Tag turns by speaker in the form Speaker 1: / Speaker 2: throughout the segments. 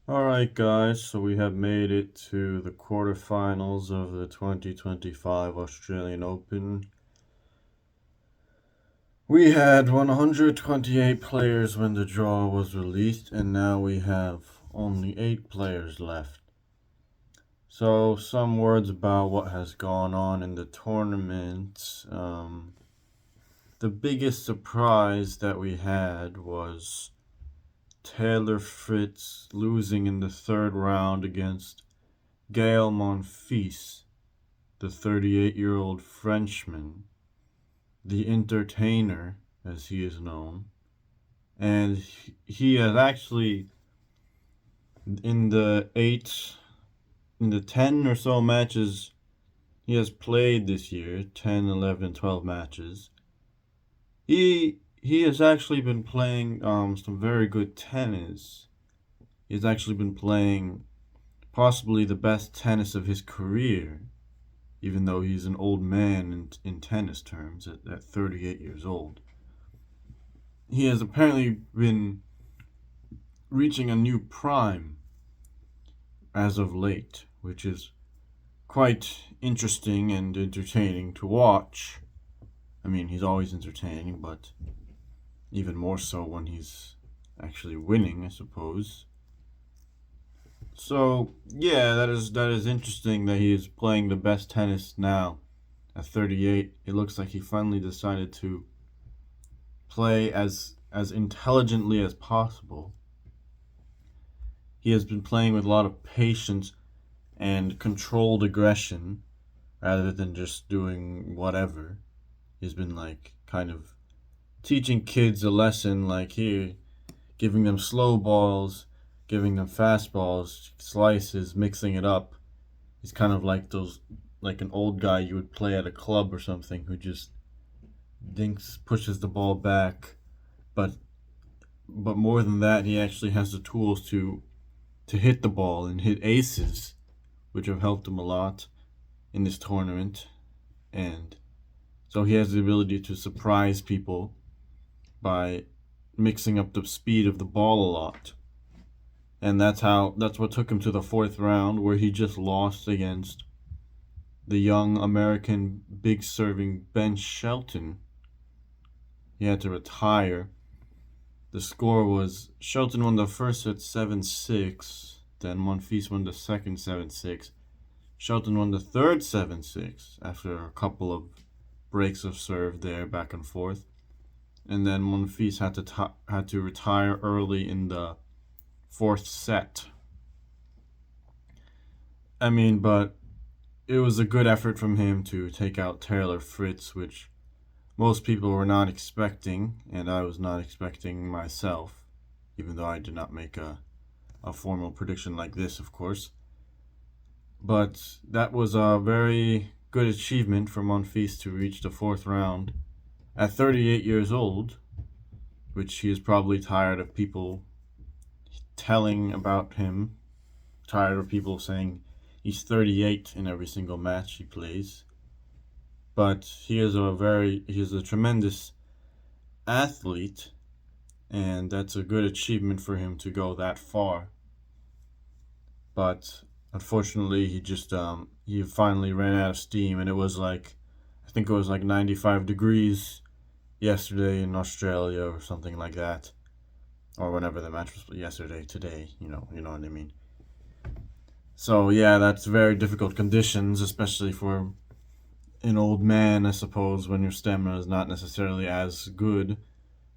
Speaker 1: Alright, guys, so we have made it to the quarterfinals of the 2025 Australian Open. We had 128 players when the draw was released, and now we have only 8 players left. So, some words about what has gone on in the tournament. The biggest surprise that we had was Taylor Fritz losing in the third round against Gael Monfils, the 38-year-old Frenchman, the entertainer, as he is known. And he has actually, in the 10 or so matches he has played this year, 10, 11, 12 matches, he has actually been playing some very good tennis. He's actually been playing possibly the best tennis of his career, even though he's an old man in tennis terms at 38 years old. He has apparently been reaching a new prime as of late, which is quite interesting and entertaining to watch. I mean, he's always entertaining, but even more so when he's actually winning, I suppose. So yeah, that is interesting that he is playing the best tennis now at 38. It looks like he finally decided to play as intelligently as possible. He has been playing with a lot of patience and controlled aggression rather than just doing whatever. He's been like kind of teaching kids a lesson, like here, giving them slow balls, giving them fastballs, slices, mixing it up. He's kind of like those, like an old guy you would play at a club or something who just pushes the ball back, but more than that, he actually has the tools to hit the ball and hit aces, which have helped him a lot in this tournament. And so he has the ability to surprise people by mixing up the speed of the ball a lot. And that's what took him to the fourth round, where he just lost against the young American big serving Ben Shelton. He had to retire. The score was Shelton won the first set 7-6, then Monfils won the second 7-6. Shelton won the third 7-6 after a couple of breaks of serve there back and forth. And then Monfils had to retire early in the fourth set. I mean, but it was a good effort from him to take out Taylor Fritz, which most people were not expecting, and I was not expecting myself, even though I did not make a formal prediction like this, of course. But that was a very good achievement for Monfils to reach the fourth round at 38 years old, which he is probably tired of people telling about him, tired of people saying he's 38 in every single match he plays. But he is a tremendous athlete, and that's a good achievement for him to go that far. But unfortunately, he finally ran out of steam, and it was like, I think it was like 95 degrees yesterday in Australia or something like that, or whenever the match was yesterday, today, you know what I mean. So yeah, that's very difficult conditions, especially for an old man, I suppose, when your stamina is not necessarily as good.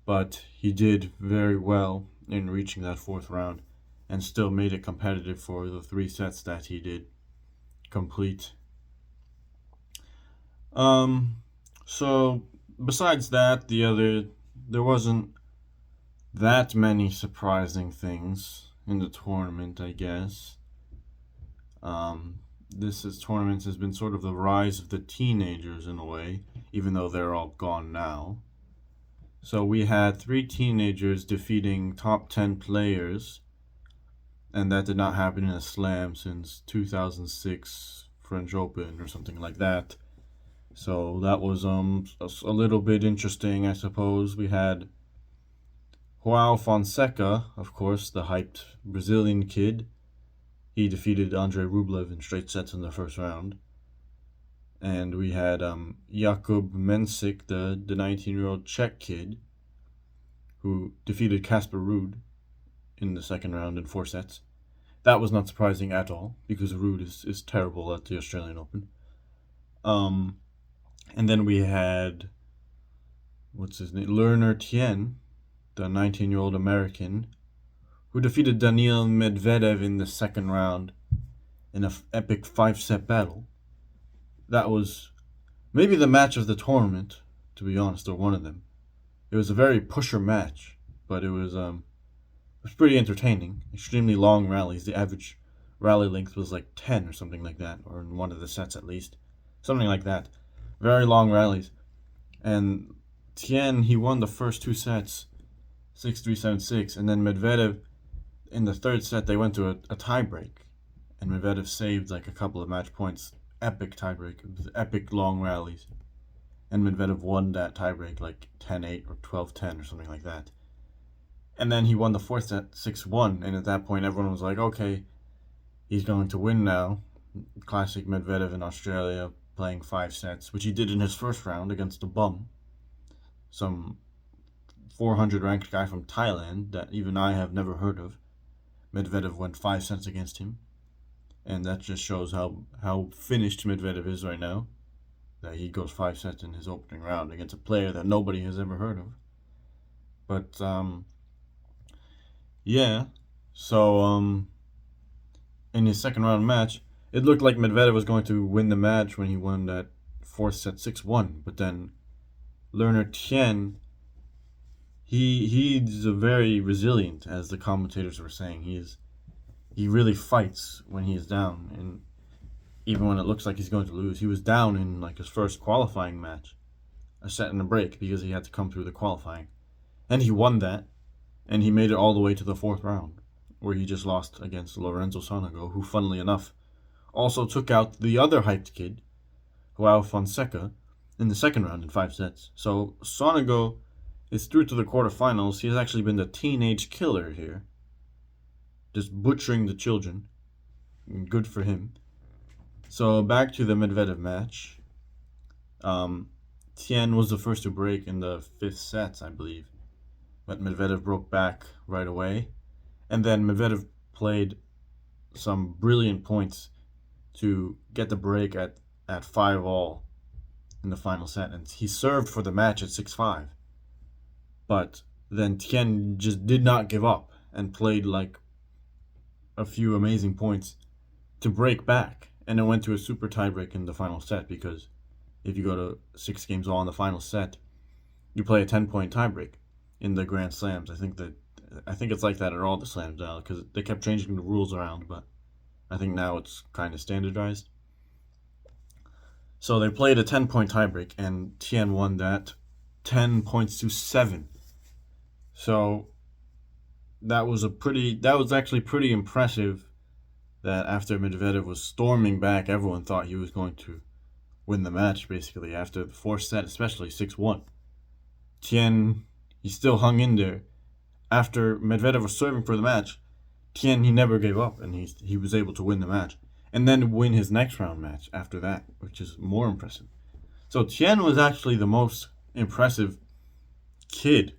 Speaker 1: But he did very well in reaching that fourth round and still made it competitive for the 3 sets that he did complete. So besides that, there wasn't that many surprising things in the tournament, I guess. This tournament has been sort of the rise of the teenagers in a way, even though they're all gone now. So we had 3 teenagers defeating top 10 players, and that did not happen in a slam since 2006 French Open or something like that. So that was a little bit interesting, I suppose. We had Joao Fonseca, of course, the hyped Brazilian kid, he defeated Andrei Rublev in straight sets in the first round. And we had Jakub Mensik, the 19-year-old Czech kid, who defeated Casper Ruud in the second round in 4 sets. That was not surprising at all, because Ruud is terrible at the Australian Open. And then we had, what's his name, Lerner Tien, the 19-year-old American, who defeated Daniil Medvedev in the second round in an epic 5-set battle. That was maybe the match of the tournament, to be honest, or one of them. It was a very pusher match, but it was pretty entertaining. Extremely long rallies. The average rally length was like 10 or something like that, or in one of the sets at least. Something like that. Very long rallies. And Tien, he won the first 2 sets, 6-3, 7-6, and then Medvedev, in the third set, they went to a tiebreak, and Medvedev saved like a couple of match points. Epic tiebreak, epic long rallies, and Medvedev won that tiebreak like 10-8 or 12-10 or something like that. And then he won the fourth set 6-1, and at that point everyone was like, okay, he's going to win now. Classic Medvedev in Australia, playing 5 sets, which he did in his first round against a bum, some 400 ranked guy from Thailand that even I have never heard of. Medvedev went 5 sets against him, and that just shows how finished Medvedev is right now, that he goes 5 sets in his opening round against a player that nobody has ever heard of. But yeah, so in his second round match, it looked like Medvedev was going to win the match when he won that fourth set 6-1, but then Lerner Tien, he's a very resilient, as the commentators were saying. He really fights when he is down, and even when it looks like he's going to lose. He was down in like his first qualifying match, a set and a break, because he had to come through the qualifying, and he won that, and he made it all the way to the fourth round, where he just lost against Lorenzo Sonego, who, funnily enough, also took out the other hyped kid, Joao Fonseca, in the second round in 5 sets. So Sonego is through to the quarterfinals. He has actually been the teenage killer here, just butchering the children. Good for him. So back to the Medvedev match. Tien was the first to break in the 5th set, I believe, but Medvedev broke back right away, and then Medvedev played some brilliant points to get the break at 5-all in the final set, and he served for the match at 6-5. But then Tien just did not give up and played like a few amazing points to break back, and it went to a super tiebreak in the final set, because if you go to 6 games all in the final set, you play a 10-point tiebreak in the Grand Slams. I think it's like that at all the slams now, because they kept changing the rules around, but I think now it's kind of standardized. So they played a 10-point tiebreak, and Tien won that 10 points to 7. So that was actually pretty impressive, that after Medvedev was storming back, everyone thought he was going to win the match, basically, after the fourth set, especially 6-1. Tien, he still hung in there. After Medvedev was serving for the match, Tien, he never gave up, and he was able to win the match, and then win his next round match after that, which is more impressive. So Tien was actually the most impressive kid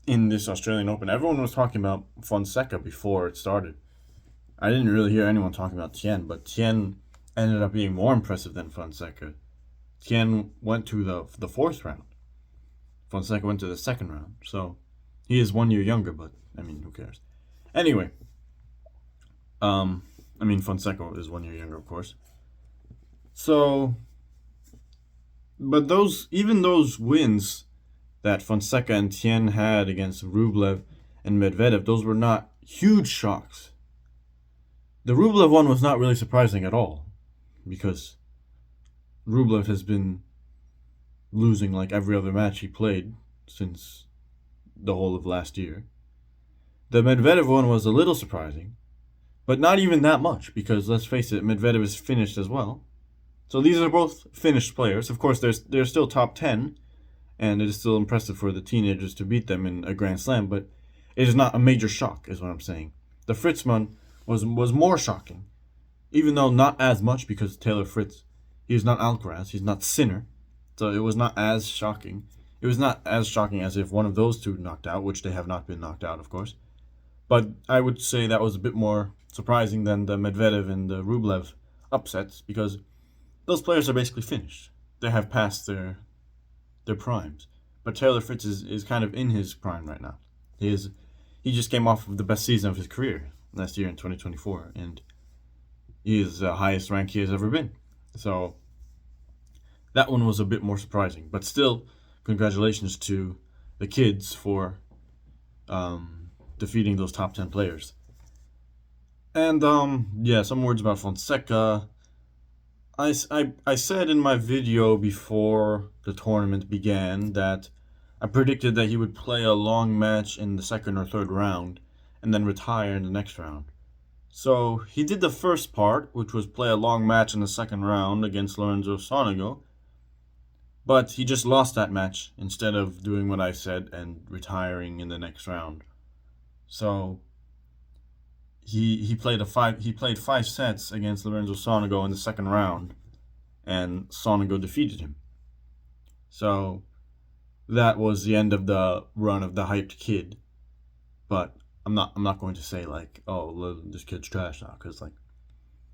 Speaker 1: in this Australian Open. Everyone was talking about Fonseca before it started. I didn't really hear anyone talking about Tien, but Tien ended up being more impressive than Fonseca. Tien went to the fourth round. Fonseca went to the second round. So he is 1 year younger, but I mean, who cares? Anyway, Fonseca is 1 year younger, of course. So, but those wins that Fonseca and Tien had against Rublev and Medvedev, those were not huge shocks. The Rublev one was not really surprising at all, because Rublev has been losing like every other match he played since the whole of last year. The Medvedev one was a little surprising, but not even that much, because let's face it, Medvedev is finished as well. So these are both finished players. Of course, they're still top 10, and it is still impressive for the teenagers to beat them in a Grand Slam, but it is not a major shock, is what I'm saying. The Fritzman was more shocking, even though not as much because Taylor Fritz, he is not Alcaraz, he's not Sinner, so it was not as shocking. It was not as shocking as if one of those two knocked out, which they have not been knocked out, of course. But I would say that was a bit more surprising than the Medvedev and the Rublev upsets because those players are basically finished. They have passed their primes. But Taylor Fritz is kind of in his prime right now. He just came off of the best season of his career last year in 2024, and he is the highest rank he has ever been. So that one was a bit more surprising. But still, congratulations to the kids for defeating those top 10 players. And yeah, some words about Fonseca. I said in my video before the tournament began that I predicted that he would play a long match in the second or third round and then retire in the next round. So he did the first part, which was play a long match in the second round against Lorenzo Sonego, but he just lost that match instead of doing what I said and retiring in the next round. So he played 5 sets against Lorenzo Sonego in the second round, and Sonego defeated him. So that was the end of the run of the hyped kid. But I'm not going to say like, oh, this kid's trash now, because like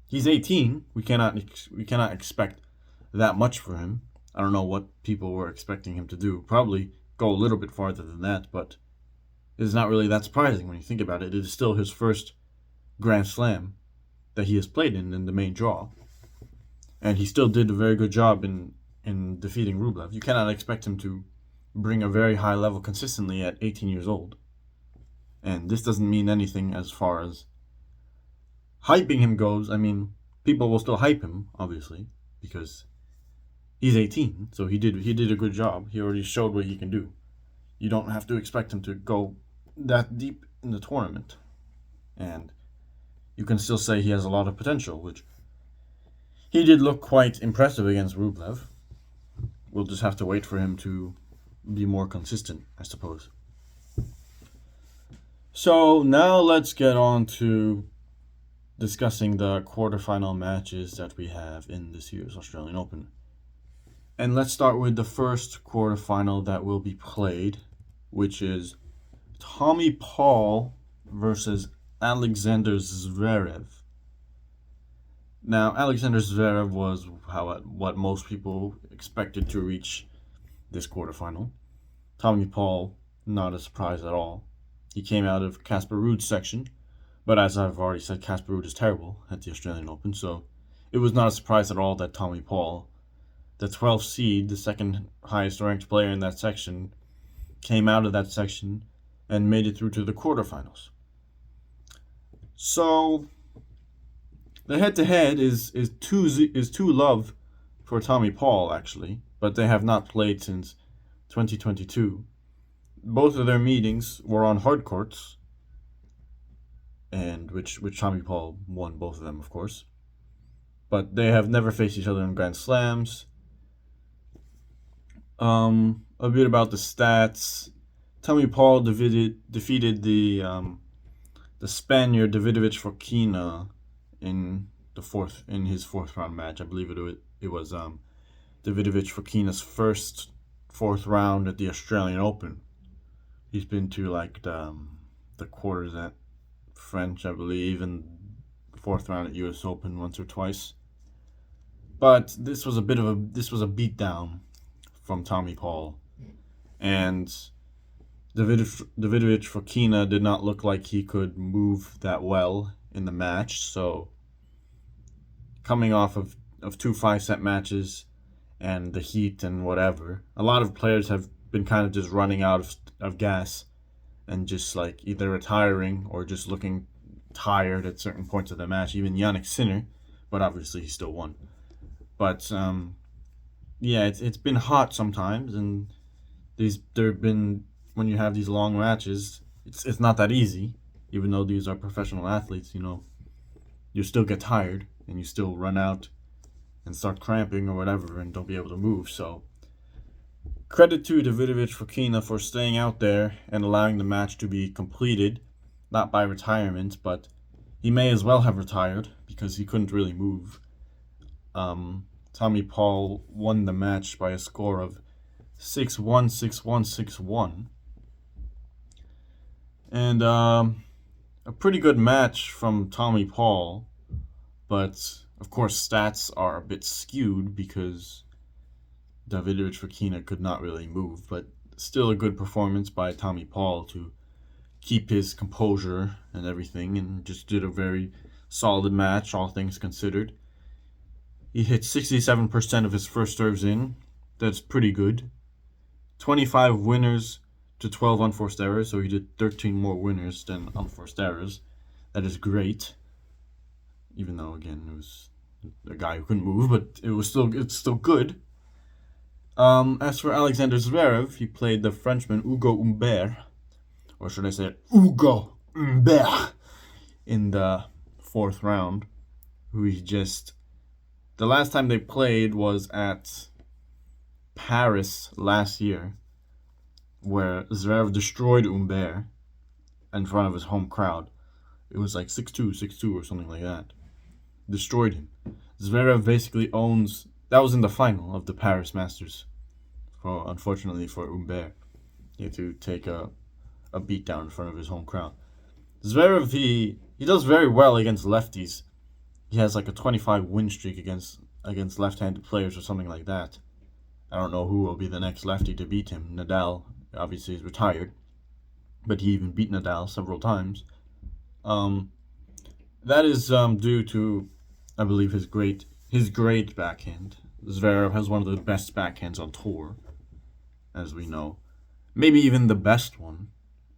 Speaker 1: he's 18. We cannot expect that much for him. I don't know what people were expecting him to do. Probably go a little bit farther than that, but it's not really that surprising when you think about it. It is still his first Grand Slam that he has played in the main draw, and he still did a very good job in defeating Rublev. You cannot expect him to bring a very high level consistently at 18 years old. And this doesn't mean anything as far as hyping him goes. I mean, people will still hype him, obviously, because he's 18, so he did a good job. He already showed what he can do. You don't have to expect him to go that deep in the tournament. And you can still say he has a lot of potential, which he did look quite impressive against Rublev. We'll just have to wait for him to be more consistent, I suppose. So now let's get on to discussing the quarterfinal matches that we have in this year's Australian Open. And let's start with the first quarterfinal that will be played, which is Tommy Paul versus Alexander Zverev. Now, Alexander Zverev was what most people expected to reach this quarterfinal. Tommy Paul, not a surprise at all. He came out of Casper Ruud's section, but as I've already said, Casper Ruud is terrible at the Australian Open, so it was not a surprise at all that Tommy Paul, the 12th seed, the second highest ranked player in that section, came out of that section and made it through to the quarterfinals. So the head-to-head is 2-love for Tommy Paul, actually, but they have not played since 2022. Both of their meetings were on hard courts, and which Tommy Paul won both of them, of course. But they have never faced each other in Grand Slams. A bit about the stats. Tommy Paul defeated the Spaniard Davidovich Fokina in his fourth round match. I believe it was Davidovich Fokina's first fourth round at the Australian Open. He's been to like the quarters at French, I believe, and fourth round at U.S. Open once or twice. But this was a beatdown from Tommy Paul, and Davidovich Fokina did not look like he could move that well in the match. So coming off of 2 5-set matches and the heat and whatever, a lot of players have been kind of just running out of gas and just like either retiring or just looking tired at certain points of the match. Even Jannik Sinner, but obviously he still won. But yeah, it's been hot sometimes, and when you have these long matches, it's not that easy. Even though these are professional athletes, you still get tired and you still run out and start cramping or whatever and don't be able to move. So Credit to Davidovich Fokina for staying out there and allowing the match to be completed, not by retirement, but he may as well have retired because he couldn't really move. Tommy Paul won the match by a score of 6-1, 6-1, 6-1. And a pretty good match from Tommy Paul, but of course stats are a bit skewed because Davidovich Fokina could not really move, but still a good performance by Tommy Paul to keep his composure and everything, and just did a very solid match, all things considered. He hit 67% of his first serves in. That's pretty good. 25 winners to 12 unforced errors, so he did 13 more winners than unforced errors. That is great. Even though, again, it was a guy who couldn't move, but it's still good. As for Alexander Zverev, he played the Frenchman Hugo Humbert, or should I say Hugo Humbert, in the fourth round. The last time they played was at Paris last year, where Zverev destroyed Humbert in front of his home crowd. It was like 6-2, 6-2 or something like that. Destroyed him. Zverev basically owns... That was in the final of the Paris Masters. Unfortunately for Humbert, he had to take a beatdown in front of his home crowd. Zverev, he does very well against lefties. He has like a 25 win streak against left-handed players or something like that. I don't know who will be the next lefty to beat him. Nadal, obviously, is retired, but he even beat Nadal several times. That is due to, I believe, his great backhand. Zverev has one of the best backhands on tour, as we know. Maybe even the best one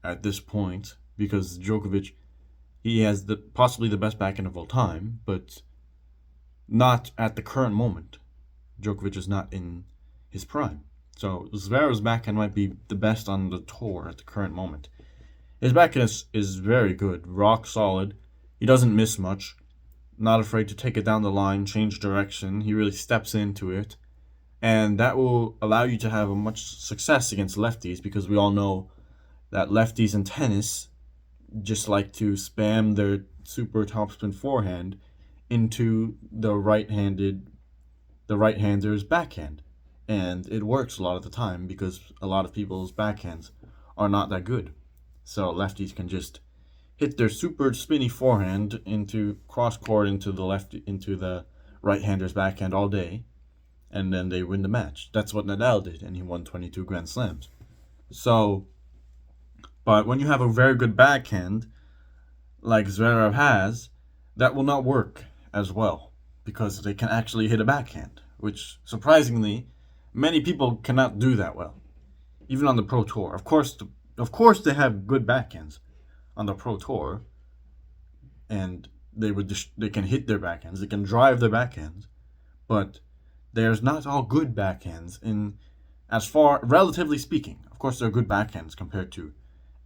Speaker 1: at this point, because Djokovic, he has possibly the best backhand of all time, but not at the current moment. Djokovic is not in his prime. So Zverev's backhand might be the best on the tour at the current moment. His backhand is very good, rock solid. He doesn't miss much. Not afraid to take it down the line, change direction. He really steps into it. And that will allow you to have a much success against lefties, because we all know that lefties in tennis just like to spam their super topspin forehand into the right-hander's backhand. And it works a lot of the time because a lot of people's backhands are not that good. So lefties can just hit their super spinny forehand into cross-court into the right-hander's backhand all day, and then they win the match. That's what Nadal did, and he won 22 Grand Slams. So, but when you have a very good backhand, like Zverev has, that will not work as well, because they can actually hit a backhand, which, surprisingly, many people cannot do that well, even on the Pro Tour. Of course they have good backhands on the Pro Tour, and they can hit their backhands, they can drive their backhands, but there's not all good backhands relatively speaking. Of course, there are good backhands compared to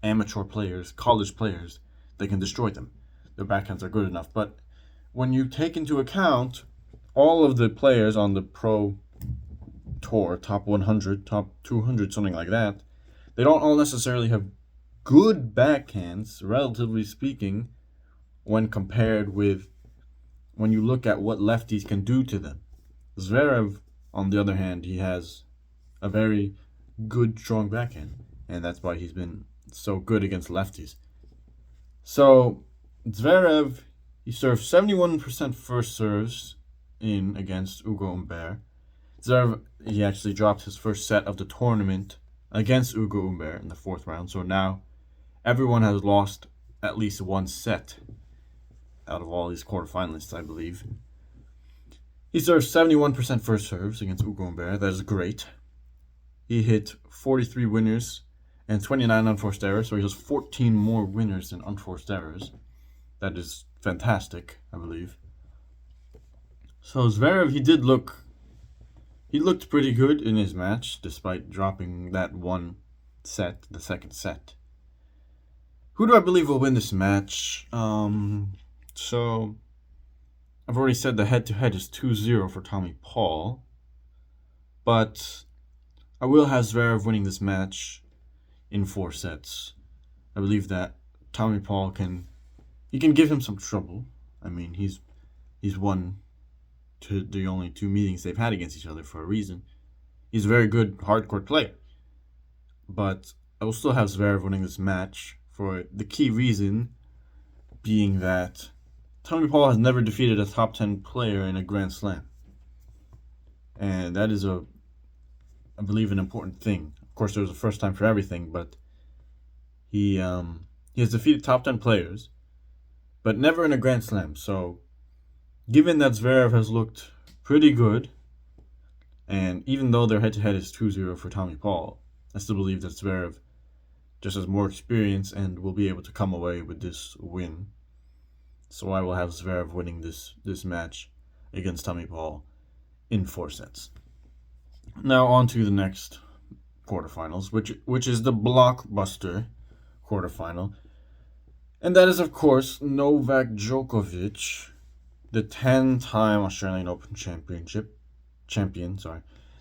Speaker 1: amateur players, college players. They can destroy them. Their backhands are good enough, but when you take into account all of the players on the Pro Tour, top 100, top 200, something like that, they don't all necessarily have good backhands, relatively speaking, when you look at what lefties can do to them. Zverev, on the other hand, he has a very good, strong backhand, and that's why he's been so good against lefties. So, Zverev, he served 71% first serves in against Hugo Humbert. Zverev, he actually dropped his first set of the tournament against Hugo Humbert in the fourth round, so now everyone has lost at least one set out of all these quarterfinalists, I believe. He served 71% first serves against Hugo Humbert. That is great. He hit 43 winners and 29 unforced errors, so he has 14 more winners than unforced errors. That is fantastic, I believe. So Zverev, he looked pretty good in his match, despite dropping that one set, the second set. Who do I believe will win this match? So I've already said the head-to-head is 2-0 for Tommy Paul, but I will have Zverev winning this match in 4 sets. I believe that Tommy Paul can give him some trouble. I mean, he's won the only 2 meetings they've had against each other for a reason. He's a very good hardcourt player. But I will still have Zverev winning this match for the key reason being that Tommy Paul has never defeated a top 10 player in a Grand Slam. And that is, I believe, an important thing. Of course, there's a first time for everything, but he has defeated top 10 players, but never in a Grand Slam. So, given that Zverev has looked pretty good, and even though their head-to-head is 2-0 for Tommy Paul, I still believe that Zverev just has more experience and will be able to come away with this win. So I will have Zverev winning this match against Tommy Paul in 4 sets. Now on to the next quarterfinals, which is the blockbuster quarterfinal. And that is, of course, Novak Djokovic, the 10-time Australian Open champion,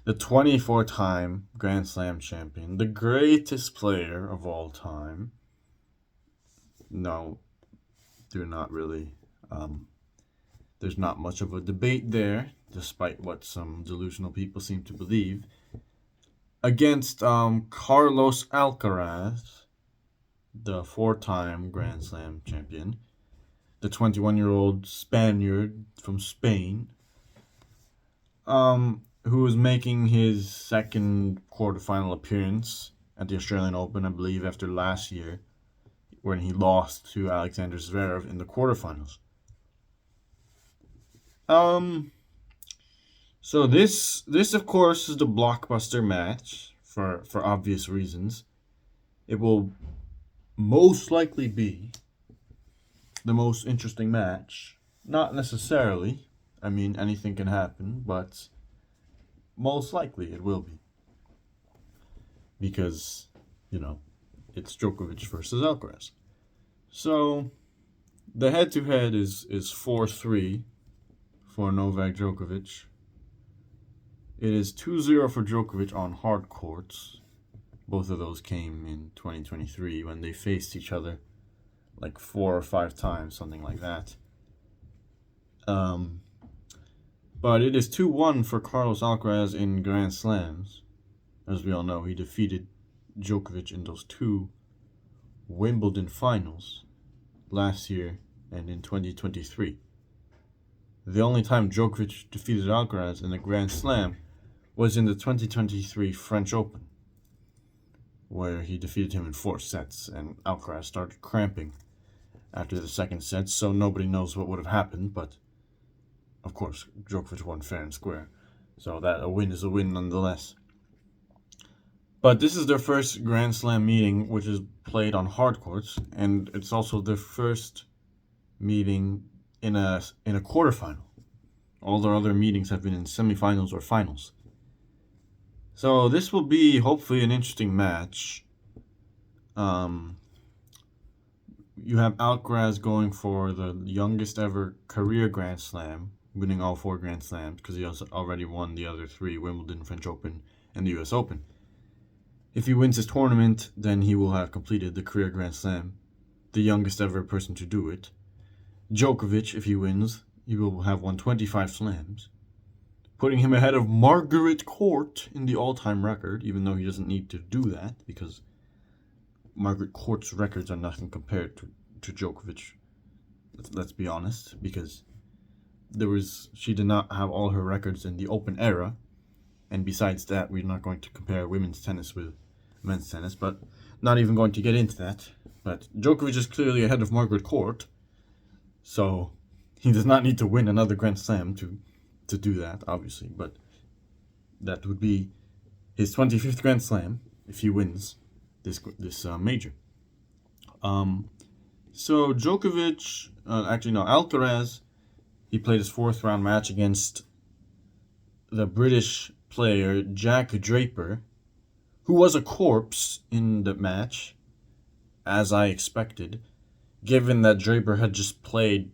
Speaker 1: the 24-time Grand Slam champion, the greatest player of all time. No, they're not really. There's not much of a debate there, despite what some delusional people seem to believe. Against Carlos Alcaraz, the 4-time Grand Slam champion, the 21-year-old Spaniard from Spain, who was making his second quarterfinal appearance at the Australian Open, I believe, after last year, when he lost to Alexander Zverev in the quarterfinals. So this of course is the blockbuster match for obvious reasons. It will most likely be the most interesting match. Not necessarily. I mean, anything can happen, but most likely it will be. Because, it's Djokovic versus Alcaraz. So, the head-to-head is 4-3 for Novak Djokovic. It is 2-0 for Djokovic on hard courts. Both of those came in 2023 when they faced each other like 4 or 5 times, something like that. But it is 2-1 for Carlos Alcaraz in Grand Slams. As we all know, he defeated Djokovic in those 2 Wimbledon finals last year and in 2023. The only time Djokovic defeated Alcaraz in a Grand Slam was in the 2023 French Open, where he defeated him in 4 sets, and Alcaraz started cramping after the second set, so nobody knows what would have happened, but of course, Djokovic won fair and square, so that a win is a win nonetheless. But this is their first Grand Slam meeting, which is played on hard courts, and it's also their first meeting in a quarterfinal. All their other meetings have been in semifinals or finals. So this will be hopefully an interesting match. You have Alcaraz going for the youngest ever career Grand Slam, winning all 4 Grand Slams because he has already won the other 3, Wimbledon, French Open, and the US Open. If he wins his tournament, then he will have completed the career Grand Slam, the youngest ever person to do it. Djokovic, if he wins, he will have won 25 slams, putting him ahead of Margaret Court in the all-time record, even though he doesn't need to do that, because Margaret Court's records are nothing compared to Djokovic. Let's be honest, because she did not have all her records in the Open era, and besides that, we're not going to compare women's tennis with men's tennis, but not even going to get into that. But Djokovic is clearly ahead of Margaret Court, so he does not need to win another Grand Slam to do that, obviously, but that would be his 25th Grand Slam if he wins this major. So Djokovic, Alcaraz, he played his 4th round match against the British player Jack Draper, who was a corpse in the match, as I expected, given that Draper had just played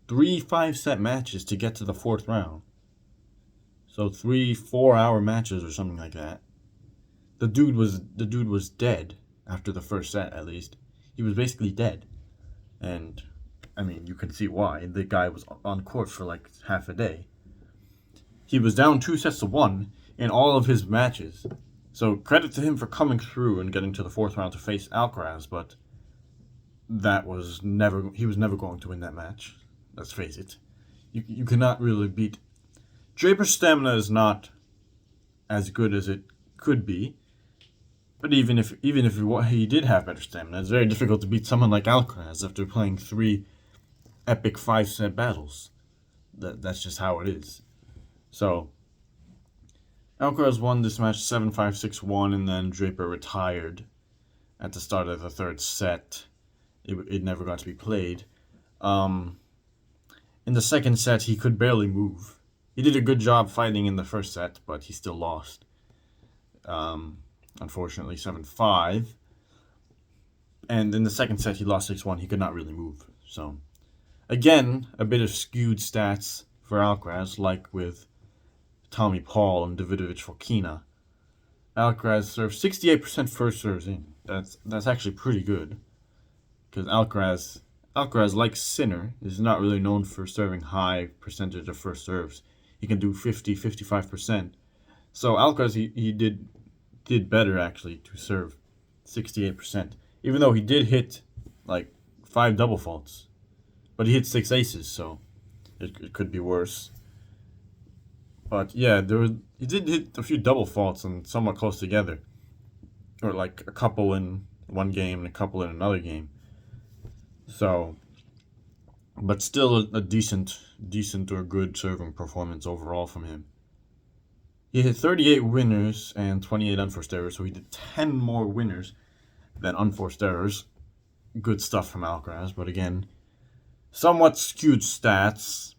Speaker 1: 3 5-set matches to get to the 4th round. So 3 4-hour matches or something like that. the dude was dead after the first set. At least he was basically dead, and I mean you can see why. The guy was on court for like half a day. He was down 2 sets to 1 in all of his matches. So credit to him for coming through and getting to the fourth round to face Alcaraz, but he was never going to win that match. Let's face it. You cannot really beat. Draper's stamina is not as good as it could be, but even if he did have better stamina, it's very difficult to beat someone like Alcaraz after playing 3 epic 5-set battles. That's just how it is. So Alcaraz won this match 7-5, 6-1, and then Draper retired at the start of the third set. It never got to be played. In the second set, he could barely move. He did a good job fighting in the first set, but he still lost. Unfortunately, 7-5. And in the second set, he lost 6-1. He could not really move. So, again, a bit of skewed stats for Alcaraz, like with Tommy Paul and Davidovich Fokina. Alcaraz served 68% first serves in. That's actually pretty good. Because Alcaraz, like Sinner, is not really known for serving high percentage of first serves. He can do 50, 55%. So Alcaraz, he did better, actually, to serve 68%. Even though he did hit, like, 5 double faults. But he hit 6 aces, so it could be worse. But, yeah, he did hit a few double faults and somewhat close together. Or, like, a couple in one game and a couple in another game. So, but still a decent or good serving performance overall from him. He hit 38 winners and 28 unforced errors, so he did 10 more winners than unforced errors. Good stuff from Alcaraz, but again, somewhat skewed stats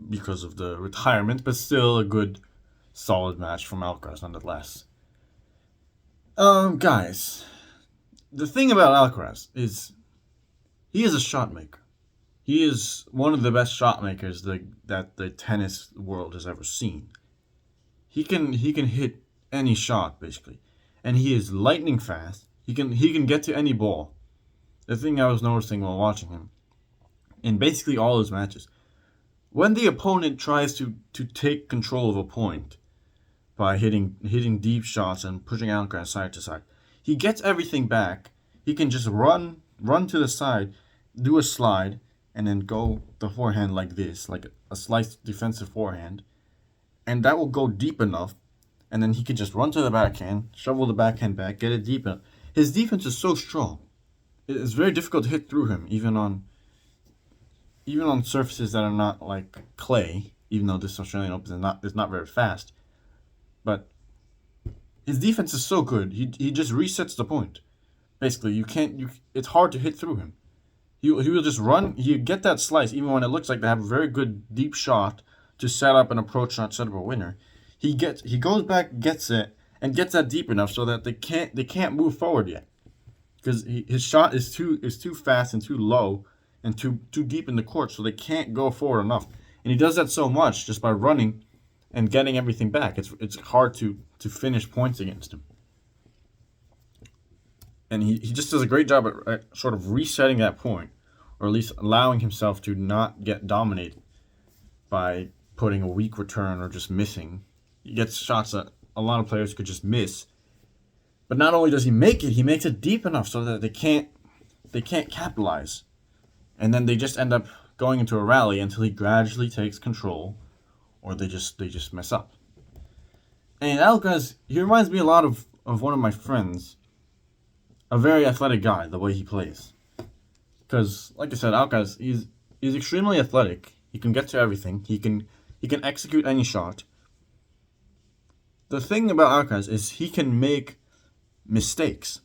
Speaker 1: because of the retirement, but still a good, solid match from Alcaraz nonetheless. Guys, the thing about Alcaraz is he is a shot maker. He is one of the best shot makers that the tennis world has ever seen. He can hit any shot basically, and he is lightning fast. He can get to any ball. The thing I was noticing while watching him, in basically all his matches, when the opponent tries to take control of a point by hitting deep shots and pushing Alcaraz side to side, he gets everything back. He can just run to the side, do a slide, and then go the forehand like this, like a slice defensive forehand, and that will go deep enough, and then he can just run to the backhand, shovel the backhand back, get it deep enough. His defense is so strong. It's very difficult to hit through him, even on surfaces that are not like clay, even though this Australian Open is not very fast. But his defense is so good, he just resets the point. Basically, it's hard to hit through him. He will just run. You get that slice even when it looks like they have a very good deep shot to set up an approach shot, set up a winner. He goes back, gets it, and gets that deep enough so that they can't move forward yet, because his shot is too fast and too low and too deep in the court, so they can't go forward enough. And he does that so much just by running and getting everything back. It's hard to finish points against him. And he just does a great job at sort of resetting that point, or at least allowing himself to not get dominated by putting a weak return or just missing. He gets shots that a lot of players could just miss. But not only does he make it, he makes it deep enough so that they can't capitalize. And then they just end up going into a rally until he gradually takes control, or they just mess up. And Alcaraz, he reminds me a lot of one of my friends. A very athletic guy, the way he plays. Because, like I said, Alcaraz, he's extremely athletic. He can get to everything. He can execute any shot. The thing about Alcaraz is he can make mistakes.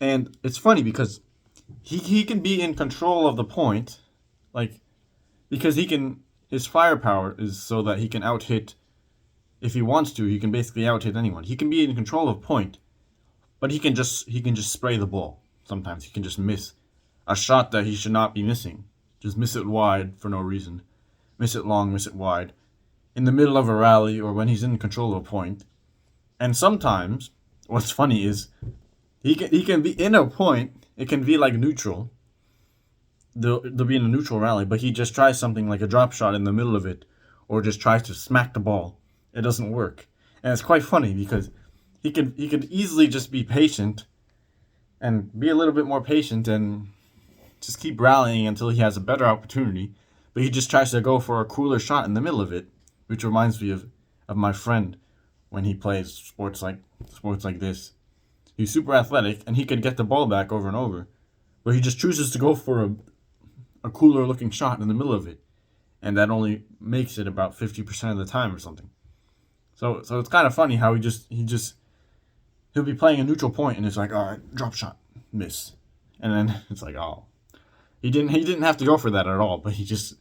Speaker 1: And it's funny because he can be in control of the point, like, because his firepower is so that he can out-hit. If he wants to, he can basically out-hit anyone. He can be in control of point, but he can just spray the ball. Sometimes he can just miss a shot that he should not be missing. Just miss it wide for no reason. Miss it long, miss it wide. In the middle of a rally or when he's in control of a point. And sometimes, what's funny is he can be in a point. It can be like neutral. They'll be in a neutral rally, but he just tries something like a drop shot in the middle of it, or just tries to smack the ball. It doesn't work, and it's quite funny because he could easily just be patient and be a little bit more patient and just keep rallying until he has a better opportunity. But he just tries to go for a cooler shot in the middle of it, which reminds me of my friend when he plays sports like this. He's super athletic and he can get the ball back over and over, but he just chooses to go for a cooler looking shot in the middle of it, and that only makes it about 50% of the time or something. So it's kind of funny how he'll be playing a neutral point and it's like, all right, drop shot, miss, and then it's like, oh, he didn't have to go for that at all, but he just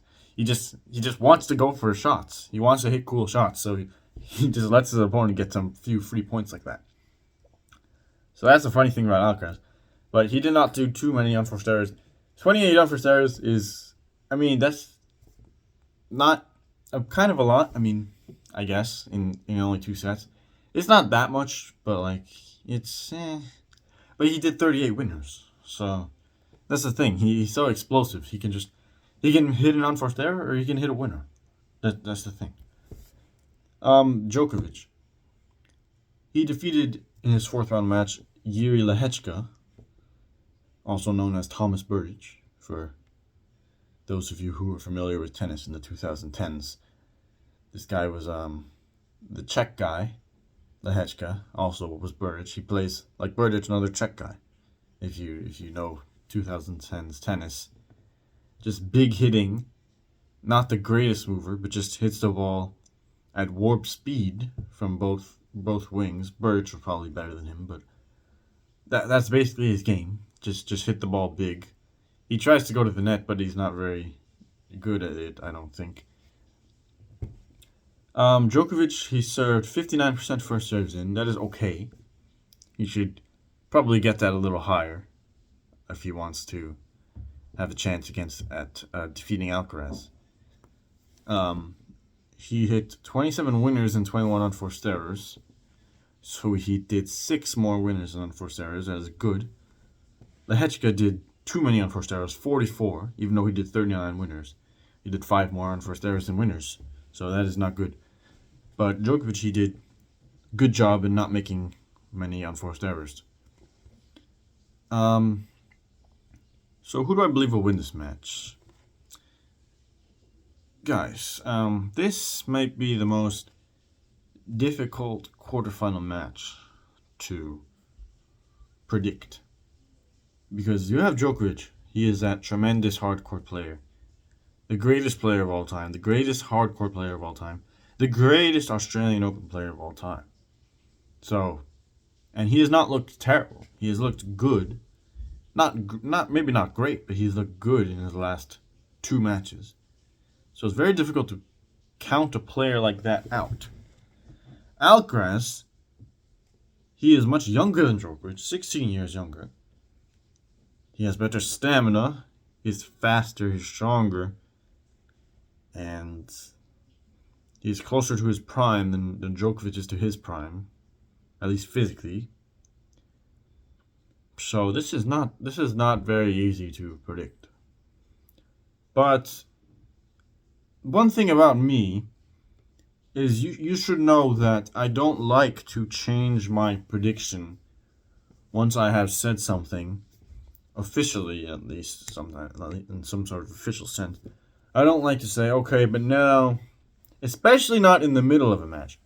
Speaker 1: wants to go for shots. He wants to hit cool shots, so he just lets his opponent get some few free points like that. So that's the funny thing about Alcaraz. But he did not do too many unforced errors. 28 unforced errors is, I mean, that's not kind of a lot. I mean, I guess in only 2 sets, it's not that much, but like it's. But he did 38 winners, so that's the thing. He's so explosive. He can hit an unforced error or he can hit a winner. That's the thing. Djokovic. He defeated in his fourth round match Yuri Lehechka, also known as Thomas Berdych, for those of you who are familiar with tennis in the 2010s. This guy was the Czech guy. Lehechka also was Berdych. He plays like Berdych, another Czech guy. If you know 2010s tennis, just big hitting, not the greatest mover, but just hits the ball at warp speed from both wings. Berdych was probably better than him, but that's basically his game. Just hit the ball big. He tries to go to the net, but he's not very good at it, I don't think. Djokovic, he served 59% first serves in. That is okay. He should probably get that a little higher if he wants to have a chance at defeating Alcaraz. He hit 27 winners and 21 unforced errors. So he did 6 more winners and unforced errors. That is good. Lehechka did too many unforced errors, 44, even though he did 39 winners. He did 5 more unforced errors than winners. So that is not good. But Djokovic, he did good job in not making many unforced errors. So who do I believe will win this match? Guys, this might be the most difficult quarterfinal match to predict. Because you have Djokovic. He is that tremendous hardcore player. The greatest player of all time. The greatest hardcore player of all time. The greatest Australian Open player of all time. So, and he has not looked terrible. He has looked good. Not maybe not great, but he's looked good in his last 2 matches. So it's very difficult to count a player like that out. Alcaraz, he is much younger than Djokovic, 16 years younger. He has better stamina. He's faster. He's stronger. And he's closer to his prime than Djokovic is to his prime, at least physically. So this is not very easy to predict. But one thing about me is you should know that I don't like to change my prediction once I have said something officially, at least sometimes in some sort of official sense. I don't like to say, okay, but no, especially not in the middle of a match.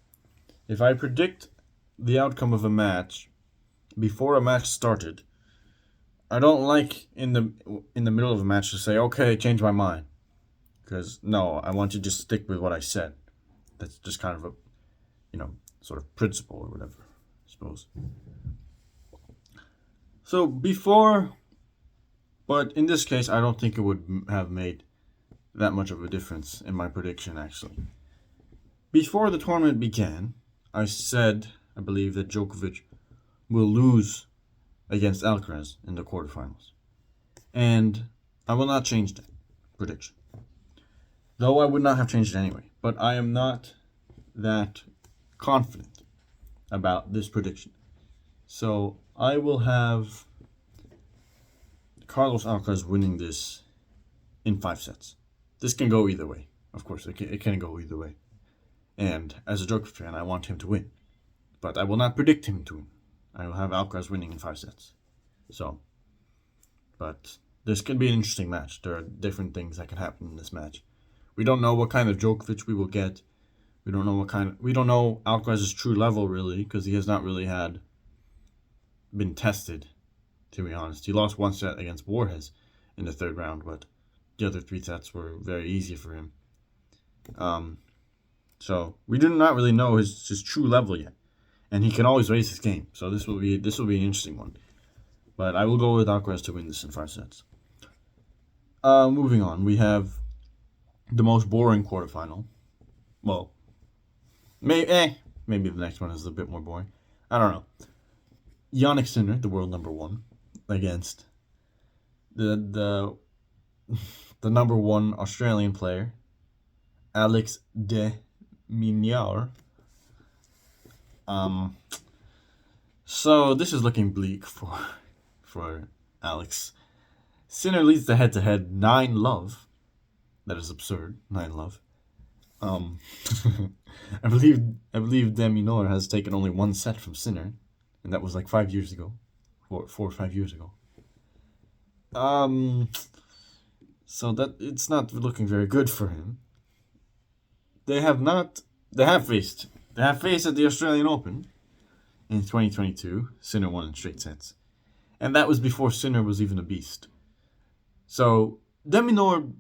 Speaker 1: If I predict the outcome of a match before a match started, I don't like in the middle of a match to say, okay, change my mind. Because no, I want to just stick with what I said. That's just kind of a, sort of principle or whatever, I suppose. So but in this case, I don't think it would have made that much of a difference in my prediction, actually. Before the tournament began, I said, I believe, that Djokovic will lose against Alcaraz in the quarterfinals. And I will not change that prediction. Though I would not have changed it anyway. But I am not that confident. about this prediction. So I will have Carlos Alcaraz winning this in 5 sets. This can go either way. Of course, it can go either way. And as a Djokovic fan, I want him to win. But I will not predict him to win. I will have Alcaraz winning in 5 sets. So, but this can be an interesting match. There are different things that can happen in this match. We don't know what kind of Djokovic we will get. We don't know Alcaraz's true level really, because he has not really been tested, to be honest. He lost 1 set against Borges in the 3rd round, but the other 3 sets were very easy for him. So we do not really know his true level yet, and he can always raise his game. So this will be an interesting one. But I will go with Alcaraz to win this in 5 sets. Moving on, we have the most boring quarterfinal. Well, maybe the next one is a bit more boring. I don't know. Jannik Sinner, the world number 1, against the number 1 Australian player, Alex de Minaur. So this is looking bleak for Alex. Sinner leads the head-to-head 9-love. That is absurd. 9-love. I believe de Minaur has taken only 1 set from Sinner, and that was like 5 years ago, 4 or 5 years ago. So that it's not looking very good for him. They have faced at the Australian Open in 2022. Sinner won in straight sets, and that was before Sinner was even a beast. So de Minaur,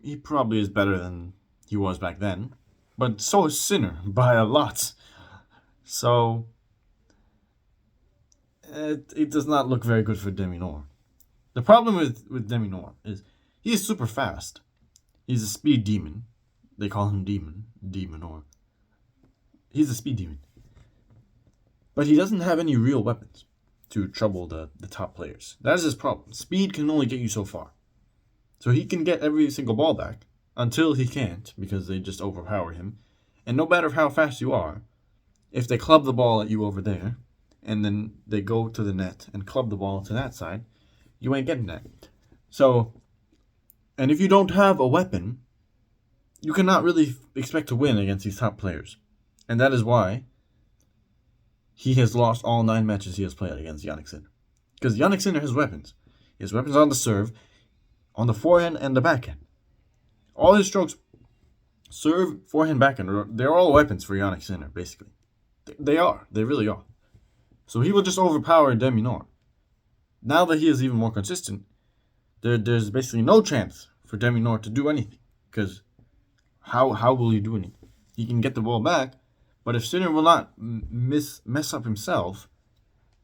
Speaker 1: he probably is better than he was back then, but so is Sinner by a lot. So it does not look very good for de Minaur. The problem with de Minaur is he is super fast. He's a speed demon. They call him de Minaur. He's a speed demon. But he doesn't have any real weapons to trouble the top players. That is his problem. Speed can only get you so far. So he can get every single ball back until he can't, because they just overpower him. And no matter how fast you are, if they club the ball at you over there, and then they go to the net and club the ball to that side, you ain't getting that. So, and if you don't have a weapon, you cannot really expect to win against these top players. And that is why he has lost all 9 matches he has played against Jannik Sinner. Because Jannik Sinner has weapons. He has weapons on the serve, on the forehand and the backhand. All his strokes, serve, forehand, backhand, they're all weapons for Jannik Sinner, basically. They are. They really are. So he will just overpower de Minaur. Now that he is even more consistent, there's basically no chance for de Minaur to do anything. Because how will he do anything? He can get the ball back, but if Sinner will not mess up himself,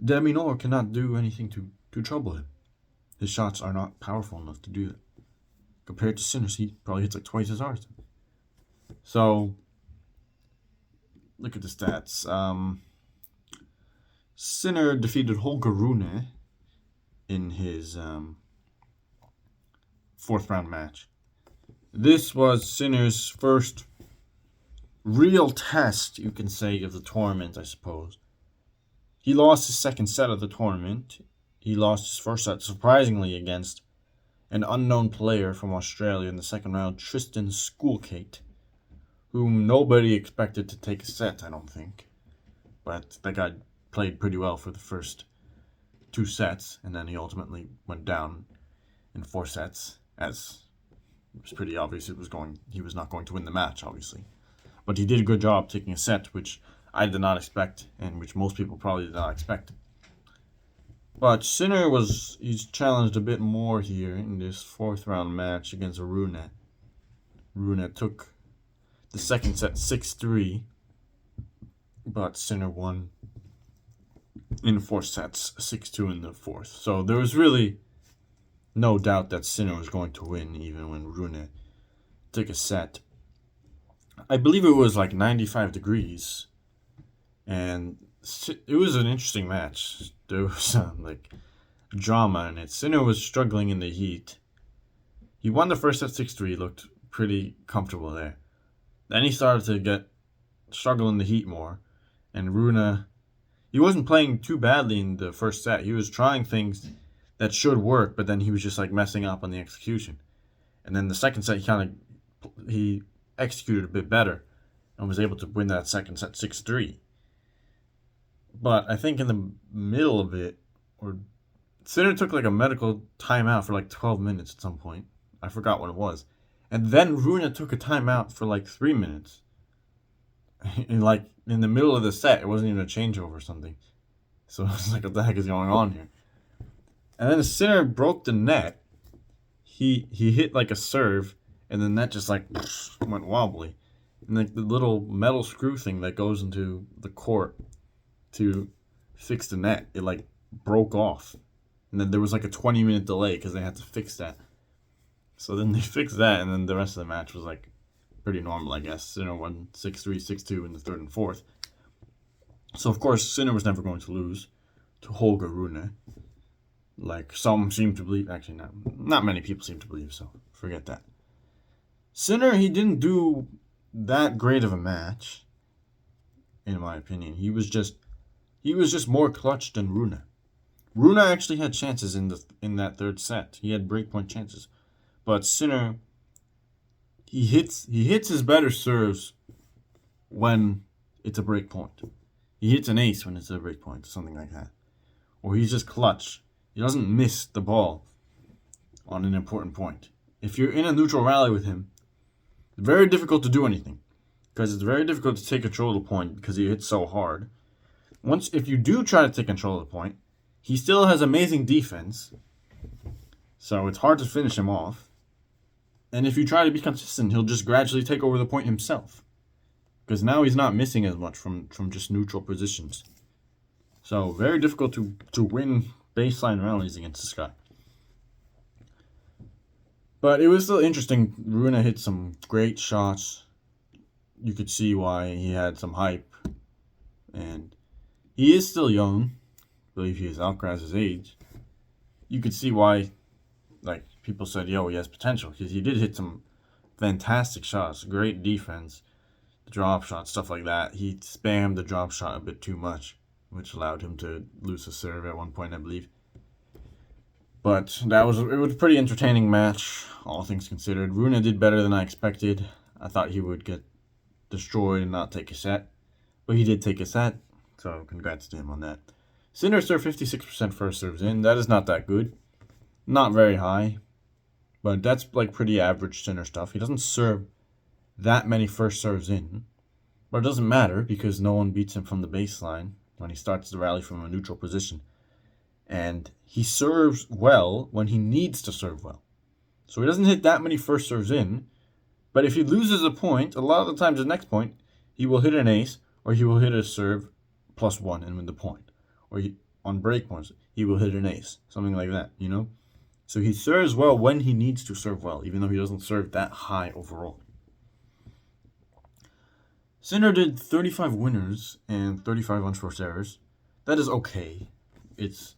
Speaker 1: de Minaur cannot do anything to trouble him. His shots are not powerful enough to do that. Compared to Sinner's, he probably hits like twice as hard. So, look at the stats. Sinner defeated Holger Rune in his 4th round match. This was Sinner's first real test, you can say, of the tournament, I suppose. He lost his 2nd set of the tournament. He lost his 1st set, surprisingly, against an unknown player from Australia in the 2nd round, Tristan Schoolkate, whom nobody expected to take a set, I don't think. But that guy played pretty well for the first 2 sets, and then he ultimately went down in 4 sets, as it was pretty obvious he was not going to win the match, obviously. But he did a good job taking a set, which I did not expect, and which most people probably did not expect. But Sinner he's challenged a bit more here in this 4th round match against Rune. Rune took the 2nd set 6-3, but Sinner won in 4 sets, 6-2 in the 4th. So there was really no doubt that Sinner was going to win, even when Rune took a set. I believe it was like 95 degrees, and it was an interesting match. There was like drama in it. Sinner was struggling in the heat. He won the first set 6-3, looked pretty comfortable there. Then he started to struggle in the heat more, and Rune he wasn't playing too badly in the first set. He was trying things that should work, but then he was just like messing up on the execution. And then the second set, he executed a bit better and was able to win that second set 6-3. But I think in the middle of it, or Sinner took like a medical timeout for like 12 minutes at some point. I forgot what it was. And then Rune took a timeout for like 3 minutes. And like in the middle of the set, it wasn't even a changeover or something. So I was like, what the heck is going on here? And then Sinner broke the net. He hit like a serve, and the net just like went wobbly. And like the little metal screw thing that goes into the court to fix the net, it like broke off. And then there was like a 20-minute delay because they had to fix that. So then they fixed that, and then the rest of the match was like pretty normal, I guess. Sinner won 6-3, 6-2 in the third and fourth. So of course Sinner was never going to lose to Holger Rune. Like some seem to believe. Actually, not many people seem to believe, so forget that. Sinner, he didn't do that great of a match, in my opinion. He was just more clutch than Rune. Rune actually had chances in that third set. He had breakpoint chances, but Sinner, he hits his better serves when it's a breakpoint. He hits an ace when it's a breakpoint, something like that, or he's just clutch. He doesn't miss the ball on an important point. If you're in a neutral rally with him, it's very difficult to do anything because it's very difficult to take control of the point because he hits so hard. If you do try to take control of the point, he still has amazing defense, so it's hard to finish him off. And if you try to be consistent, he'll just gradually take over the point himself because now he's not missing as much from just neutral positions. So very difficult to win baseline rallies against this guy. But it was still interesting. Rune hit some great shots. You could see why he had some hype. And he is still young. I believe he is outclassed his age. You could see why like people said, yo, he has potential. Because he did hit some fantastic shots. Great defense. The drop shot, stuff like that. He spammed the drop shot a bit too much, which allowed him to lose a serve at one point, I believe. But it was a pretty entertaining match, all things considered. Rune did better than I expected. I thought he would get destroyed and not take a set. But he did take a set, so congrats to him on that. Sinner served 56% first serves in. That is not that good. Not very high. But that's like pretty average Sinner stuff. He doesn't serve that many first serves in. But it doesn't matter because no one beats him from the baseline when he starts the rally from a neutral position. And he serves well when he needs to serve well. So he doesn't hit that many first serves in. But if he loses a point, a lot of the times the next point, he will hit an ace or he will hit a serve +1 and win the point. Or on break points, he will hit an ace. Something like that, you know? So he serves well when he needs to serve well, even though he doesn't serve that high overall. Sinner did 35 winners and 35 unforced errors. That is okay. It's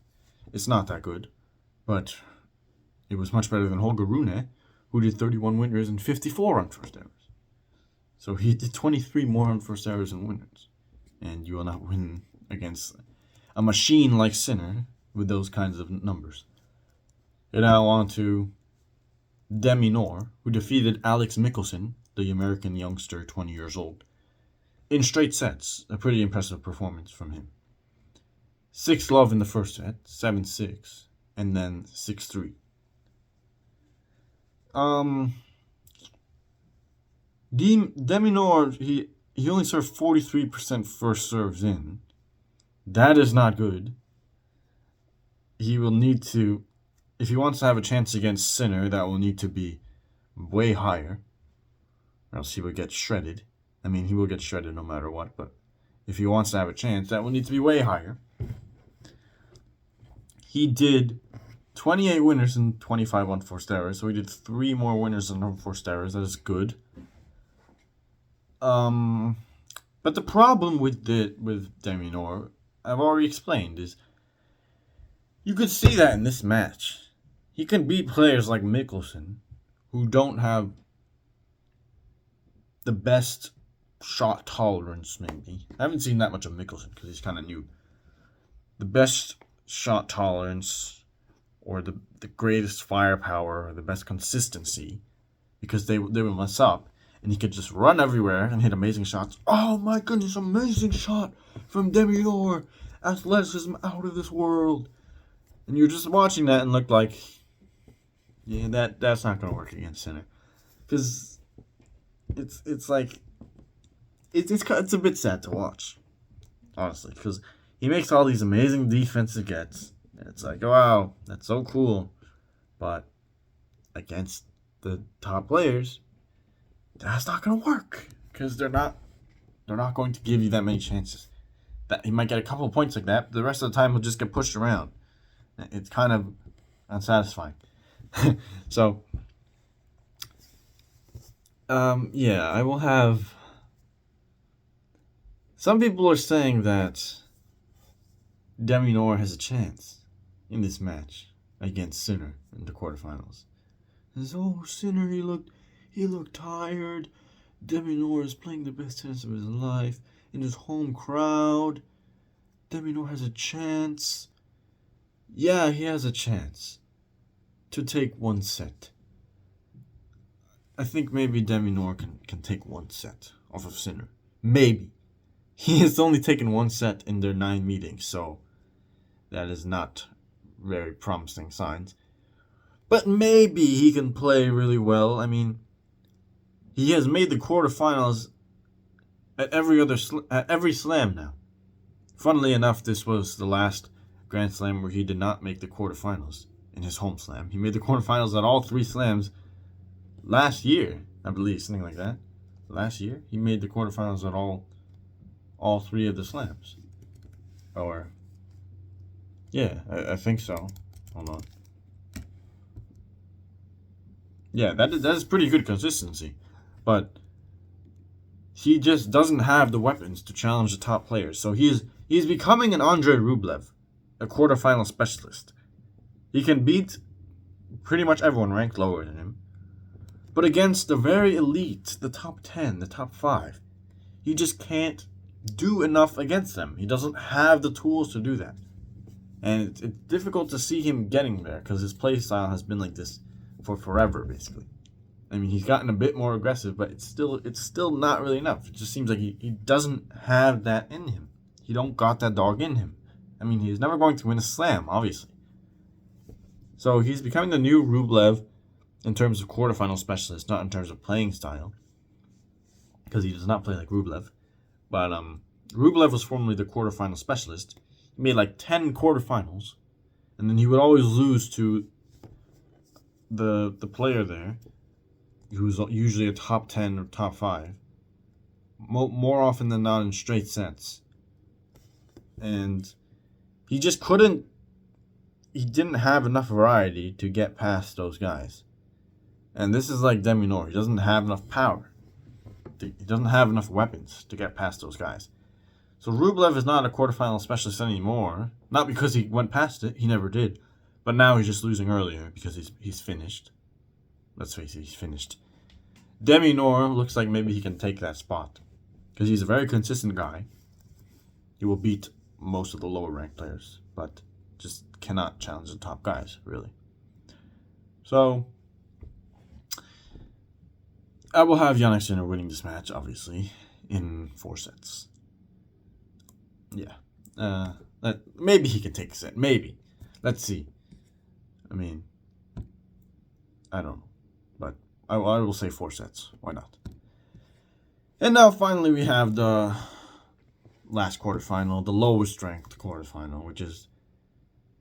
Speaker 1: not that good, but it was much better than Holger Rune, who did 31 winners and 54 unforced errors. So he did 23 more unforced errors than winners. And you will not win against a machine like Sinner with those kinds of numbers. And now on to Demi Noor, who defeated Alex Michelsen, the American youngster, 20 years old, in straight sets. A pretty impressive performance from him. 6-love in the first set, 7-6, and then 6-3. Demi Noor, he only served 43% first serves in. That is not good. He will need to, if he wants to have a chance against Sinner, that will need to be way higher, or else he will get shredded. I mean, he will get shredded no matter what, but if he wants to have a chance, that will need to be way higher. He did 28 winners and 25 unforced errors, so he did 3 more winners and unforced errors. That is good. But the problem with Demi Noor, I've already explained, is you could see that in this match. He can beat players like Michelsen, who don't have the best shot tolerance, maybe. I haven't seen that much of Michelsen because he's kind of new. the best shot tolerance or the greatest firepower or the best consistency, because they would mess up and he could just run everywhere and hit amazing shots. Oh my goodness, amazing shot from Demi Moore. Athleticism out of this world. And you're just watching that and look like, yeah, that's not going to work against Sinner. Because it's like, it's a bit sad to watch, honestly, because he makes all these amazing defensive gets. And it's like, wow, that's so cool. But against the top players, that's not going to work. Because they're not going to give you that many chances. That he might get a couple of points like that, but the rest of the time he'll just get pushed around. It's kind of unsatisfying. So, yeah, I will have. Some people are saying that Demi Moore has a chance in this match against Sinner in the quarterfinals. Says, oh, Sinner, he looked tired. Demi Moore is playing the best tennis of his life in his home crowd. Demi Moore has a chance. Yeah, he has a chance to take one set. I think maybe Demi Moore can take one set off of Sinner. Maybe. He has only taken one set in their 9 meetings, so that is not very promising signs. But maybe he can play really well. I mean, he has made the quarterfinals at every slam now. Funnily enough, this was the last Grand Slam where he did not make the quarterfinals in his home slam. He made the quarterfinals at all 3 slams last year, I believe, something like that. Last year, he made the quarterfinals at all 3 of the slams. Or, yeah, I think so. Hold on. Yeah, that is pretty good consistency. But he just doesn't have the weapons to challenge the top players. So he's becoming an Andrei Rublev, a quarterfinal specialist. He can beat pretty much everyone ranked lower than him. But against the very elite, the top 10, the top 5, he just can't do enough against them. He doesn't have the tools to do that. And it's difficult to see him getting there because his play style has been like this for forever, basically. I mean, he's gotten a bit more aggressive, but it's still not really enough. It just seems like he doesn't have that in him. He don't got that dog in him. I mean, he's never going to win a slam, obviously. So he's becoming the new Rublev in terms of quarterfinal specialist, not in terms of playing style, because he does not play like Rublev. But Rublev was formerly the quarterfinal specialist. He made like 10 quarterfinals, and then he would always lose to the player there, who's usually a top 10 or top 5, more often than not in straight sets. And he just couldn't, he didn't have enough variety to get past those guys. And this is like Demi Moore. He doesn't have enough power. He doesn't have enough weapons to get past those guys. So Rublev is not a quarterfinal specialist anymore. Not because he went past it. He never did. But now he's just losing earlier because he's finished. Let's face it, he's finished. Demi Moore looks like maybe he can take that spot. Because he's a very consistent guy. He will beat most of the lower ranked players. But just cannot challenge the top guys, really. So I will have Jannik Sinner winning this match, obviously, in 4 sets. Yeah. Maybe he can take a set. Maybe. Let's see. I mean, I don't know. But I will say 4 sets. Why not? And now finally we have the last quarterfinal, the lowest ranked quarterfinal, which is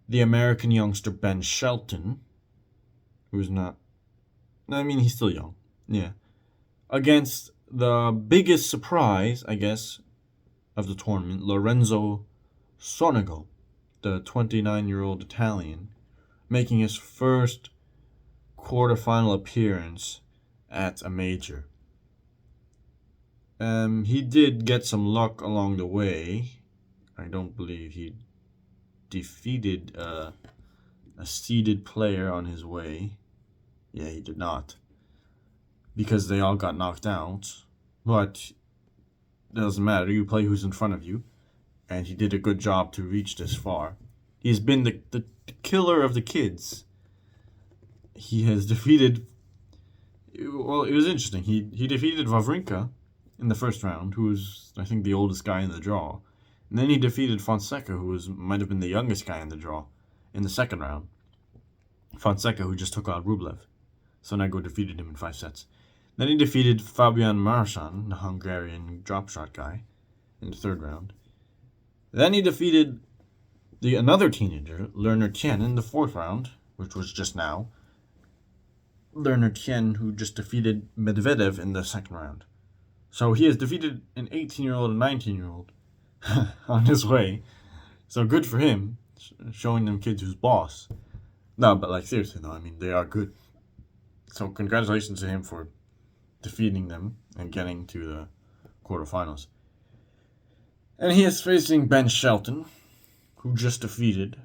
Speaker 1: the American youngster Ben Shelton, who's not... I mean, he's still young. Yeah. Against the biggest surprise, I guess, of the tournament, Lorenzo Sonego, the 29-year-old Italian, making his first quarterfinal appearance at a major. He did get some luck along the way. I don't believe he defeated a seeded player on his way. Yeah, he did not. Because they all got knocked out. But it doesn't matter. You play who's in front of you. and he did a good job to reach this far. He's been the killer of the kids. He has defeated. Well, it was interesting. He defeated Wawrinka in the first round, who was, I think, the oldest guy in the draw. And then he defeated Fonseca, who might have been the youngest guy in the draw, in the second round. Fonseca, who just took out Rublev. Sonego defeated him in 5 sets. Then he defeated Fabian Marsan, the Hungarian drop shot guy, in the third round. Then he defeated another teenager, Lerner Tien, in the fourth round, which was just now. Lerner Tien, who just defeated Medvedev in the second round. So he has defeated an 18-year-old and 19-year-old on his way. So good for him, showing them kids who's boss. No, but like seriously though, I mean, they are good. So congratulations to him for defeating them and getting to the quarterfinals. And he is facing Ben Shelton, who just defeated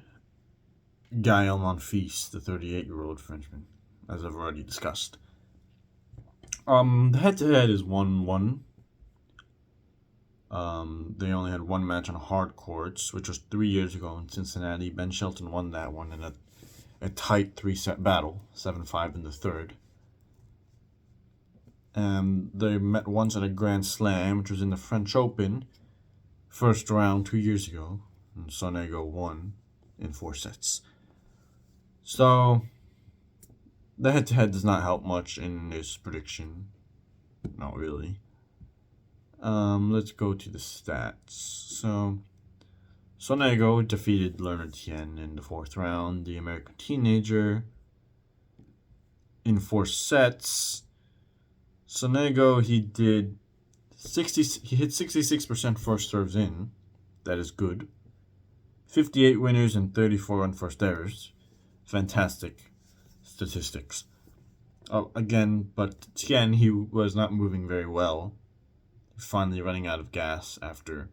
Speaker 1: Gael Monfils, the 38-year-old Frenchman, as I've already discussed. The head-to-head is 1-1. They only had one match on hard courts, which was 3 years ago in Cincinnati. Ben Shelton won that one in a tight 3-set battle, 7-5 in the third. They met once at a Grand Slam, which was in the French Open, first round 2 years ago, and Sonego won in 4 sets. So, the head-to-head does not help much in this prediction. Not really. Let's go to the stats. So, Sonego defeated Lerner Tien in the fourth round, the American teenager, in 4 sets. Sonego, he hit 66% first serves in. That is good. 58 winners and 34 unforced errors. Fantastic statistics. Again, but Tien, he was not moving very well. Finally running out of gas after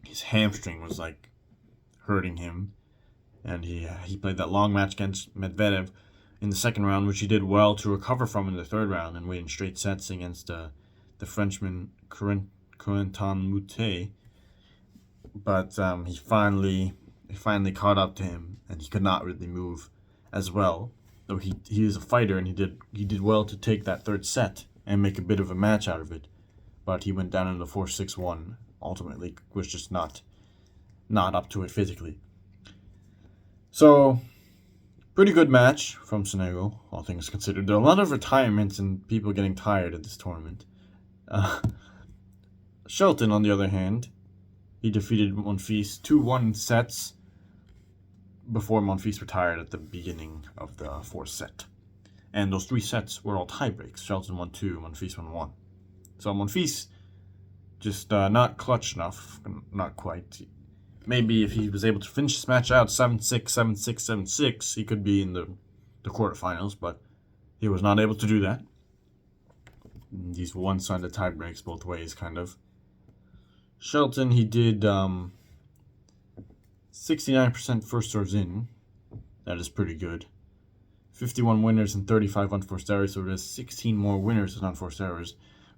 Speaker 1: his hamstring was like hurting him, and he played that long match against Medvedev in the second round, which he did well to recover from in the third round and win in straight sets against the Frenchman Corentin Moutet. But he finally caught up to him, and he could not really move as well. Though he is a fighter, and he did well to take that third set and make a bit of a match out of it. But he went down in the 4-6-1. Ultimately, was just not up to it physically. So, pretty good match from Sonego, all things considered. There are a lot of retirements and people getting tired at this tournament. Shelton, on the other hand, he defeated Monfils 2-1 sets before Monfils retired at the beginning of the fourth set. And those 3 sets were all tiebreaks. Shelton won 2, Monfils won 1. So Monfils just not clutch enough, not quite. Maybe if he was able to finish this match out 7-6, 7-6, 7-6, he could be in the quarterfinals, but he was not able to do that. These one-sided tie breaks both ways, kind of. Shelton, he did 69% first serves in. That is pretty good. 51 winners and 35 unforced errors, so there's 16 more winners than unforced errors.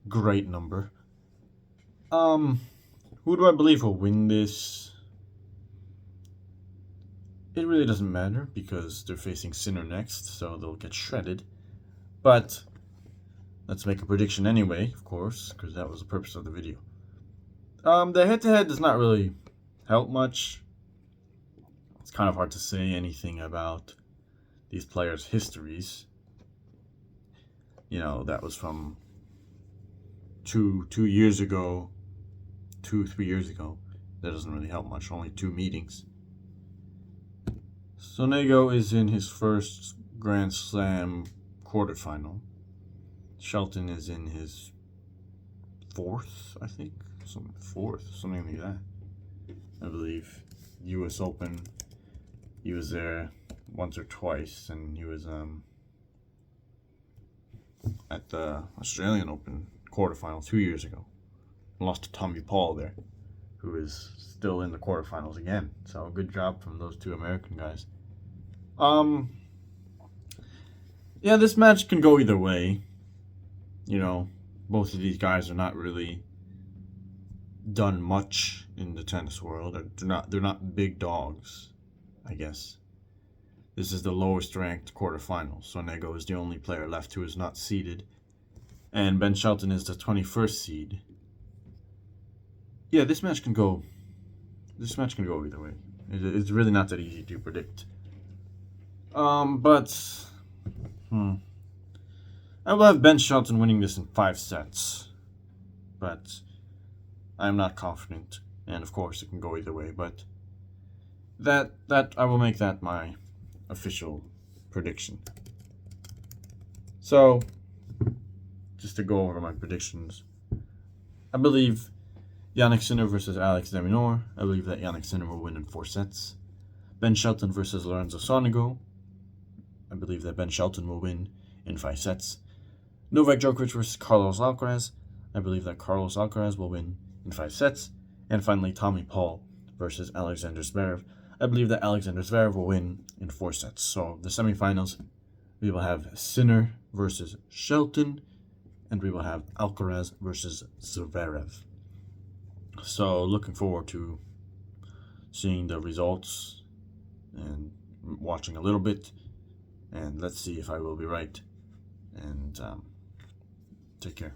Speaker 1: Great number. Who do I believe will win this? It really doesn't matter because they're facing Sinner next, so they'll get shredded. But let's make a prediction anyway, of course, because that was the purpose of the video. The head-to-head does not really help much. It's kind of hard to say anything about these players' histories. You know, that was from 3 years ago. That doesn't really help much, only 2 meetings. Sonego is in his first Grand Slam quarterfinal. Shelton is in his 4th, I think. Something like that. I believe. US Open. He was there once or twice, and he was at the Australian Open quarterfinal 2 years ago. Lost to Tommy Paul there, who is still in the quarterfinals again. So good job from those 2 American guys. Yeah, this match can go either way. You know, both of these guys are not really done much in the tennis world. They're not big dogs, I guess. This is the lowest ranked quarterfinals. Sonego is the only player left who is not seeded. And Ben Shelton is the 21st seed. Yeah, this match can go either way. It's really not that easy to predict. But I will have Ben Shelton winning this in 5 sets. But I'm not confident. And of course it can go either way, but that I will make that my official prediction. So, just to go over my predictions, I believe Yannick Sinner versus Alex de Minaur. I believe that Yannick Sinner will win in 4 sets. Ben Shelton versus Lorenzo Sonego. I believe that Ben Shelton will win in 5 sets. Novak Djokovic versus Carlos Alcaraz. I believe that Carlos Alcaraz will win in 5 sets. And finally, Tommy Paul versus Alexander Zverev. I believe that Alexander Zverev will win in 4 sets. So the semifinals, we will have Sinner versus Shelton, and we will have Alcaraz versus Zverev. So looking forward to seeing the results and watching a little bit, and let's see if I will be right. And take care.